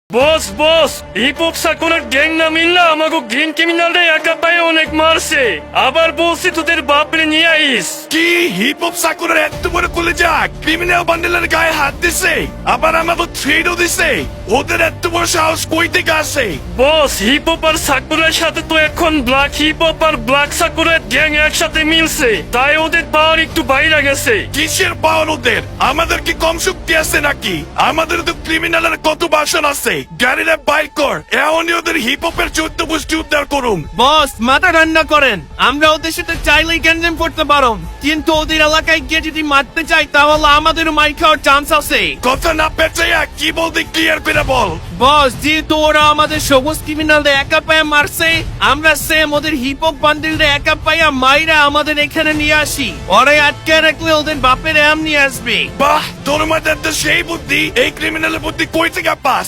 বস বস hip hop সাকুনার gang না মিললে আমাকে গ্রিন ক্রিমিনালরা একা পায়ে অনেক মারছে। আবার বলছি তোদের বাপরে নিয়ে আইস। কি হিপ হপ সাকুরের এত বড় কুলে যাক ক্রিমিনাল বান্ডেলের গায়ে হাত দিছে, আবার আমাকে থ্রেডও দিছে। ওদের এত বড় সাহস কই থেকে আসে? বস হিপ হপ আর সাকুরার সাথে তো এখন ব্ল্যাক হিপ হপ আর ব্ল্যাক সাকুরার গ্যাং একসাথে মিলছে, তাই ওদের পাওয়ার একটু বাইরে গেছে। কিসের পাওয়ার ওদের? আমাদের কি কম শক্তি আছে নাকি? আমাদের তো ক্রিমিনালের কত বাসন আছে। গাড়িরা বাইর কর, এমনই ওদের হিপ হপের 14 গোষ্ঠী উদ্ধার করুম। বস মাথা ঠান্ডা করেন, আমরা ওদের সাথে চাইলেই ক্যান্ডেম করতে পারো, কিন্তু ওদের এলাকায় গিয়ে যদি মারতে চাই তাহলে আমাদেরও মাই খাওয়ার চান্স আছে। কথা না পেঁচাইয়া কি বলতে ক্লিয়ার করে বল। বস যেহেতু ওরা আমাদের সবুজ ক্রিমিনালদের একা পায়ে মারছে, আমরা সেম ওদের হিপ হপ বান্ডিলদের একা পাইয়া মাইরা আমাদের এখানে নিয়ে আসি। ওরাই আটকে রাখলে ওদের বাপের এম নিয়ে আসবে। বাহ, তোর মাথায় তো সেই বুদ্ধি। এই ক্রিমিনালের বুদ্ধি কই থেকে পাস?